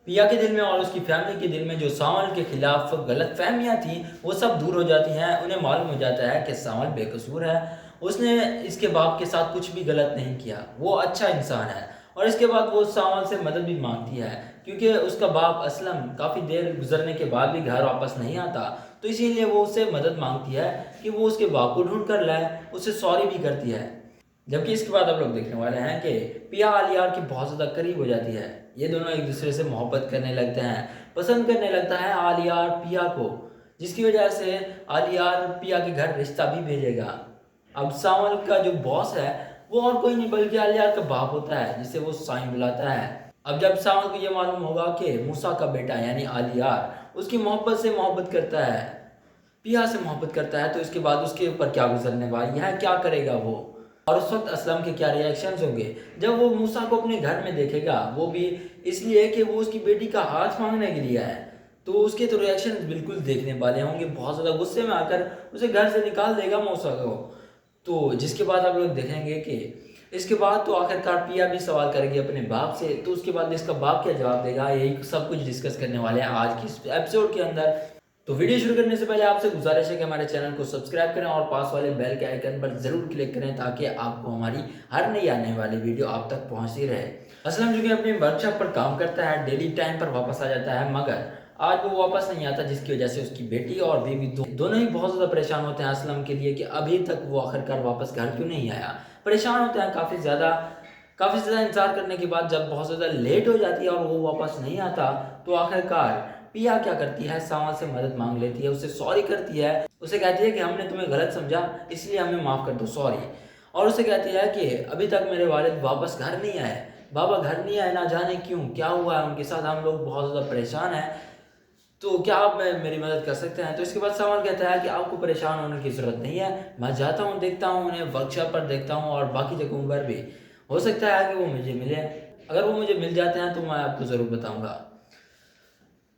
پیا کے دل میں اور اس کی فیملی کے دل میں جو ساول کے خلاف غلط فہمیاں تھیں وہ سب دور ہو جاتی ہیں. انہیں معلوم ہو جاتا ہے کہ ساول بے قصور ہے، اس نے اس کے باپ کے ساتھ کچھ بھی غلط نہیں کیا، وہ اچھا انسان ہے. اور اس کے بعد وہ ساول سے مدد بھی مانگتی ہے کیونکہ اس کا باپ اسلم کافی دیر گزرنے کے بعد بھی گھر واپس نہیں آتا، تو اسی لیے وہ اس سے مدد مانگتی ہے کہ وہ اس کے باپ کو ڈھونڈ کر لائے. اسے سوری بھی کرتی ہے. جبکہ اس کے بعد آپ لوگ دیکھنے والے ہیں کہ پیا آلیار کی بہت زیادہ قریب ہو جاتی ہے. یہ دونوں ایک دوسرے سے محبت کرنے لگتے ہیں، پسند کرنے لگتا ہے آلیار پیا کو، جس کی وجہ سے آلیار پیا کے گھر رشتہ بھی بھیجے گا. اب ساول کا جو باس ہے وہ اور کوئی نہیں بلکہ آلیار کا باپ ہوتا ہے، جسے وہ سائیں بلاتا ہے. اب جب ساول کو یہ معلوم ہوگا کہ موسیٰ کا بیٹا یعنی آلیار اس کی محبت سے محبت کرتا ہے، پیا سے محبت کرتا ہے، تو اس کے بعد اس کے اوپر کیا گزرنے والی ہے، کیا کرے گا وہ، اور اس وقت اسلم کے کیا ریاکشنز ہوں گے جب وہ موسیٰ کو اپنے گھر میں دیکھے گا، وہ بھی اس لیے کہ وہ اس کی بیٹی کا ہاتھ مانگنے کے لیے ہے. تو اس کے تو ریاکشنز بالکل دیکھنے والے ہوں گے، بہت زیادہ غصے میں آ کر اسے گھر سے نکال دے گا موسیٰ کو. تو جس کے بعد آپ لوگ دیکھیں گے کہ اس کے بعد تو آخر کار پیا بھی سوال کرے گی اپنے باپ سے، تو اس کے بعد اس کا باپ کیا جواب دے گا، یہی سب کچھ ڈسکس کرنے والے ہیں آج کی اس ایپیسوڈ کے اندر. تو ویڈیو شروع کرنے سے پہلے آپ سے گزارش ہے کہ ہمارے چینل کو سبسکرائب کریں اور پاس والے بیل کے آئیکن پر ضرور کلک کریں تاکہ آپ کو ہماری ہر نئی آنے والی ویڈیو آپ تک پہنچتی رہے. اسلم جو کہ اپنی ورکشاپ پر کام کرتا ہے، ڈیلی ٹائم پر واپس آ جاتا ہے، مگر آج وہ واپس نہیں آتا، جس کی وجہ سے اس کی بیٹی اور بیوی دونوں ہی بہت زیادہ پریشان ہوتے ہیں اسلم کے لیے کہ ابھی تک وہ آخرکار واپس گھر کیوں نہیں آیا. پریشان ہوتے ہیں کافی زیادہ انتظار کرنے کے بعد جب بہت زیادہ لیٹ ہو جاتی ہے اور وہ واپس نہیں آتا، تو آخرکار پیا کیا کرتی ہے، ساول سے مدد مانگ لیتی ہے، اسے سوری کرتی ہے، اسے کہتی ہے کہ ہم نے تمہیں غلط سمجھا اس لیے ہمیں معاف کر دو، سوری. اور اسے کہتی ہے کہ ابھی تک میرے والد واپس گھر نہیں آئے، بابا گھر نہیں آئے، نہ جانے کیوں، کیا ہوا ہے ان کے ساتھ، ہم لوگ بہت زیادہ پریشان ہیں، تو کیا آپ میری مدد کر سکتے ہیں. تو اس کے بعد ساول کہتا ہے کہ آپ کو پریشان ہونے کی ضرورت نہیں ہے، میں جاتا ہوں، دیکھتا ہوں انہیں، ورکشاپ پر دیکھتا ہوں اور باقی جگہوں پر بھی، ہو سکتا ہے کہ وہ مجھے ملے، اگر وہ مجھے مل جاتے ہیں تو میں آپ کو ضرور بتاؤں گا.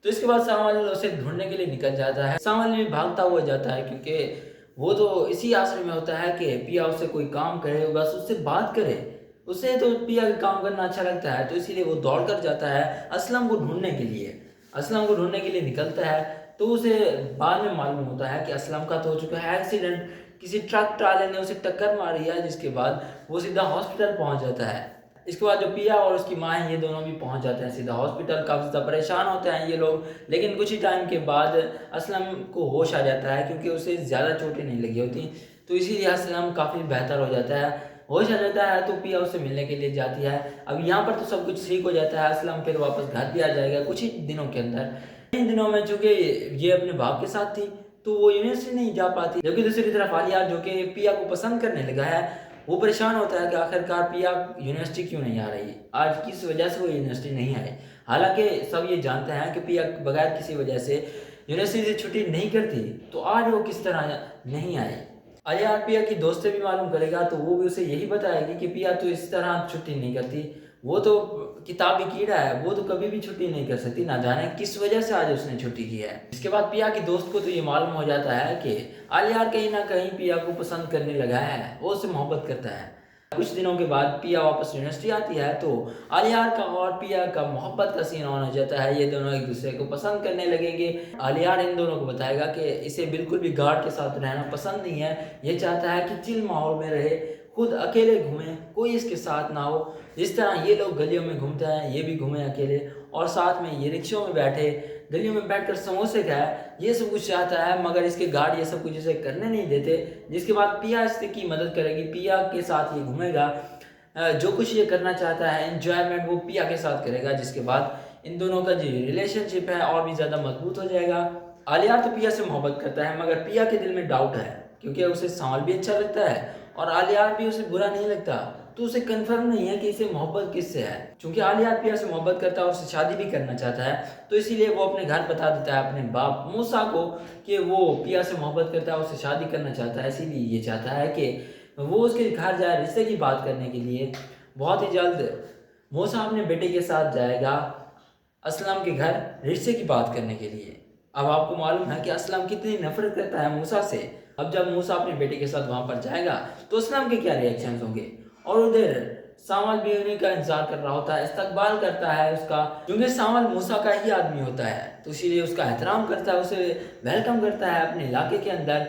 تو اس کے بعد ساول اسے ڈھونڈنے کے لیے نکل جاتا ہے. ساول بھی بھاگتا ہوا جاتا ہے کیونکہ وہ تو اسی آسرے میں ہوتا ہے کہ پیا اس سے کوئی کام کرے، بس اس سے بات کرے، اسے تو پیا کا کام کرنا اچھا لگتا ہے، تو اسی لیے وہ دوڑ کر جاتا ہے اسلم کو ڈھونڈنے کے لیے. اسلم کو ڈھونڈنے کے لیے نکلتا ہے تو اسے بعد میں معلوم ہوتا ہے کہ اسلم کا تو ہو چکا ہے ایکسیڈنٹ، کسی ٹرک ٹرالے نے اسے ٹکر ماری ہے، جس کے بعد وہ سیدھا ہاسپٹل پہنچ جاتا ہے. اس کے بعد جو پیا اور اس کی ماں ہیں یہ دونوں بھی پہنچ جاتے ہیں سیدھا ہاسپٹل. کافی زیادہ پریشان ہوتے ہیں یہ لوگ، لیکن کچھ ہی ٹائم کے بعد اسلم کو ہوش آ جاتا ہے کیونکہ اسے زیادہ چوٹیں نہیں لگی ہوتی، تو اسی لیے اسلم کافی بہتر ہو جاتا ہے، ہوش آ جاتا ہے. تو پیا اس سے ملنے کے لیے جاتی ہے. اب یہاں پر تو سب کچھ ٹھیک ہو جاتا ہے، اسلم پھر واپس گھر بھی آ جائے گا کچھ ہی دنوں کے اندر. ان دنوں میں چونکہ یہ اپنے باپ کے ساتھ تھی تو وہ یونیورسٹی نہیں جا پاتی، جبکہ دوسری طرف آلیار جو کہ پیا کو پسند کرنے لگا ہے وہ پریشان ہوتا ہے کہ آخرکار پیا یونیورسٹی کیوں نہیں آ رہی، آج کس وجہ سے وہ یونیورسٹی نہیں آئی. حالانکہ سب یہ جانتے ہیں کہ پیا بغیر کسی وجہ سے یونیورسٹی سے چھٹی نہیں کرتی، تو آج وہ کس طرح نہیں آئی. آلیار پیا کی دوست سے بھی معلوم کرے گا تو وہ بھی اسے یہی بتائے گی کہ پیا تو اس طرح چھٹی نہیں کرتی، وہ تو کتابی کیڑا ہے، وہ تو کبھی بھی چھٹی نہیں کر سکتی، نہ جانے کس وجہ سے آج اس نے چھٹی کی ہے. اس کے بعد پیا کی دوست کو تو یہ معلوم ہو جاتا ہے کہ آلیار کہیں نہ کہیں پیا کو پسند کرنے لگا ہے، وہ اسے محبت کرتا ہے. کچھ دنوں کے بعد پیا واپس یونیورسٹی آتی ہے تو آلیار کا اور پیا کا محبت کا سین آن ہو جاتا ہے، یہ دونوں ایک دوسرے کو پسند کرنے لگیں گے. آلیار ان دونوں کو بتائے گا کہ اسے بالکل بھی گارڈ کے ساتھ رہنا پسند نہیں ہے، یہ چاہتا ہے کہ چل ماحول میں رہے، خود اکیلے گھومیں، کوئی اس کے ساتھ نہ ہو. جس طرح یہ لوگ گلیوں میں گھومتے ہیں یہ بھی گھومیں اکیلے، اور ساتھ میں یہ رکشوں میں بیٹھے، گلیوں میں بیٹھ کر سموسے کھائے، یہ سب کچھ چاہتا ہے، مگر اس کے گارڈ یہ سب کچھ اسے کرنے نہیں دیتے. جس کے بعد پیا اس کی مدد کرے گی، پیا کے ساتھ یہ گھومے گا، جو کچھ یہ کرنا چاہتا ہے انجوائمنٹ وہ پیا کے ساتھ کرے گا. جس کے بعد ان دونوں کا جو ریلیشن شپ ہے اور بھی زیادہ مضبوط ہو جائے گا. آلیار تو پیا سے محبت کرتا ہے مگر پیا کے دل میں ڈاؤٹ ہے کیونکہ اسے ساول بھی اچھا لگتا ہے اور آلیار بھی اسے برا نہیں لگتا، تو اسے کنفرم نہیں ہے کہ اسے محبت کس سے ہے. چونکہ آلیار پیا سے محبت کرتا ہے اور اسے شادی بھی کرنا چاہتا ہے، تو اسی لیے وہ اپنے گھر بتا دیتا ہے اپنے باپ موسیٰ کو کہ وہ پیا سے محبت کرتا ہے، اسے شادی کرنا چاہتا ہے. اسی لیے یہ چاہتا ہے کہ وہ اس کے گھر جائے رشتے کی بات کرنے کے لیے. بہت ہی جلد موسیٰ اپنے بیٹے کے ساتھ جائے گا اسلم کے گھر رشتے کی بات کرنے کے لیے. اب آپ کو معلوم ہے کہ اسلم کتنی نفرت کرتا ہے موسیٰ سے. اب جب موسیٰ اپنے بیٹے کے ساتھ وہاں پر جائے گا تو اسلم کے کیا ریاکشنز ہوں گے، اور ادھر سامول بھی انہیں کا انتظار کر رہا ہوتا ہے، استقبال کرتا ہے اس کا، کیونکہ سامول موسیٰ کا ہی آدمی ہوتا ہے، تو اسی لیے اس کا احترام کرتا ہے، اسے ویلکم کرتا ہے اپنے علاقے کے اندر۔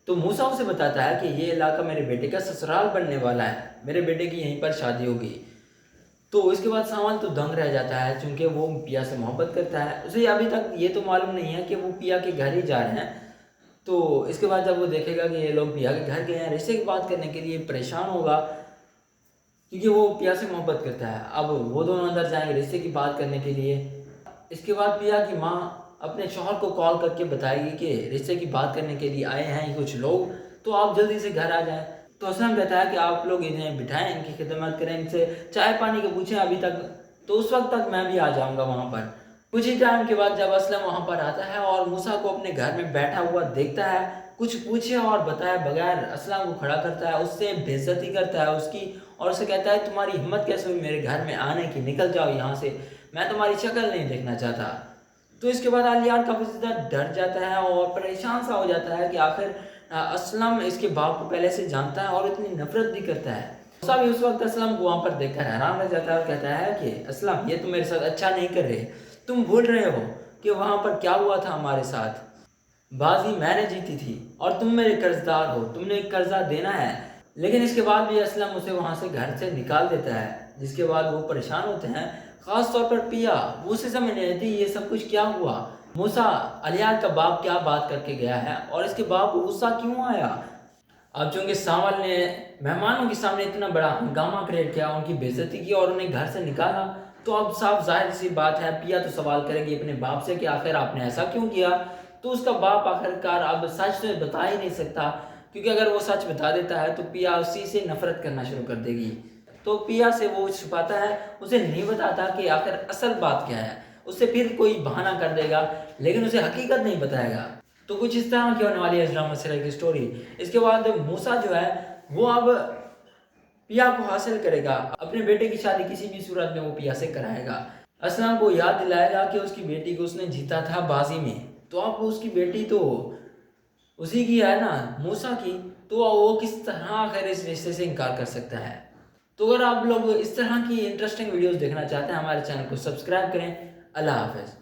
تو موسیٰ اسے بتاتا ہے کہ یہ علاقہ میرے بیٹے کا سسرال بننے والا ہے، میرے بیٹے کی یہیں پر شادی ہوگی۔ تو اس کے بعد سامول تو دنگ رہ جاتا ہے، چونکہ وہ پیا سے محبت کرتا ہے، اسے ابھی تک یہ تو معلوم نہیں ہے کہ وہ پیا کے گھر ہی جا رہے ہیں۔ تو اس کے بعد جب وہ دیکھے گا کہ یہ لوگ پیا کے گھر گئے ہیں، رشتے کی بات کرنے کے لیے پریشان ہوگا، کیونکہ وہ پیا سے محبت کرتا ہے۔ اب وہ دونوں اندر جائیں گے رشتے کی بات کرنے کے لیے۔ اس کے بعد پیا کی ماں اپنے شوہر کو کال کر کے بتائے گی کہ رشتے کی بات کرنے کے لیے آئے ہیں کچھ لوگ، تو آپ جلدی سے گھر آ جائیں۔ تو اسلم کہتا ہے کہ آپ لوگ انہیں بٹھائیں، ان کی خدمت کریں، ان سے چائے پانی کے پوچھیں ابھی تک، تو اس وقت تک میں بھی آ جاؤں گا وہاں پر۔ کچھ ہی ٹائم کے بعد جب اسلم وہاں پر آتا ہے اور موسیٰ کو اپنے گھر میں بیٹھا ہوا دیکھتا ہے، کچھ پوچھے اور بتائے بغیر اسلم کو کھڑا کرتا ہے، اس سے بے عزتی کرتا ہے اس کی، اور اسے کہتا ہے تمہاری ہمت کیسے ہوئی میرے گھر میں آنے کی، نکل جاؤ یہاں سے، میں تمہاری شکل نہیں دیکھنا چاہتا۔ تو اس کے بعد الیار کافی زیادہ ڈر جاتا ہے اور پریشان سا ہو جاتا ہے کہ آخر اسلم اس کے باپ کو پہلے سے جانتا ہے اور اتنی نفرت بھی کرتا ہے۔ موسیٰ بھی اس وقت اسلم کو وہاں پر دیکھ کر حیران رہ جاتا ہے اور کہتا ہے کہ اسلم یہ تم میرے ساتھ اچھا نہیں کر رہے، تم بھول رہے ہو کہ وہاں پر کیا ہوا تھا ہمارے ساتھ، بازی میں نے جیتی تھی اور تم میرے قرض دار ہو، تم نے ایک قرضہ دینا ہے۔ لیکن اس کے بعد بھی اسلم اسے وہاں سے گھر سے نکال دیتا ہے، جس کے بعد وہ پریشان ہوتے ہیں، خاص طور پر پیا، وہ اسے سمجھ نہیں آتی یہ سب کچھ کیا ہوا، موسیٰ الیار کا باپ کیا بات کر کے گیا ہے اور اس کے باپ کو غصہ کیوں آیا۔ اب چونکہ سامول نے مہمانوں کے سامنے اتنا بڑا ہنگامہ کریٹ کیا، ان کی بے عزتی کی اور انہیں گھر سے نکالا، تو اب صاف ظاہر سی بات ہے پیا تو سوال کرے گی اپنے باپ سے کہ آخر آپ نے ایسا کیوں کیا۔ تو اس کا باپ آخرکار اب سچ تو بتا ہی نہیں سکتا، کیونکہ اگر وہ سچ بتا دیتا ہے تو پیا اسی سے نفرت کرنا شروع کر دے گی۔ تو پیا سے وہ چھپاتا ہے، اسے نہیں بتاتا کہ آخر اصل بات کیا ہے، اس سے پھر کوئی بہانہ کر دے گا لیکن اسے حقیقت نہیں بتائے گا۔ تو کچھ اس طرح کی ہونے والی ہے اس ڈرامہ سیریل کی سٹوری۔ اس کے بعد موسیٰ جو ہے وہ اب پیا کو حاصل کرے گا، اپنے بیٹے کی شادی کسی بھی صورت میں وہ پیا سے کرائے گا، اسلم کو یاد دلائے گا کہ اس کی بیٹی کو اس نے جیتا تھا بازی میں، تو اب اس کی بیٹی تو اسی کی ہے نا، موسیٰ کی، تو وہ کس طرح آخر اس رشتے سے انکار کر سکتا ہے۔ تو اگر آپ لوگ اس طرح کی انٹرسٹنگ ویڈیوز دیکھنا چاہتے ہیں ہمارے چینل کو سبسکرائب کریں۔ اللہ حافظ۔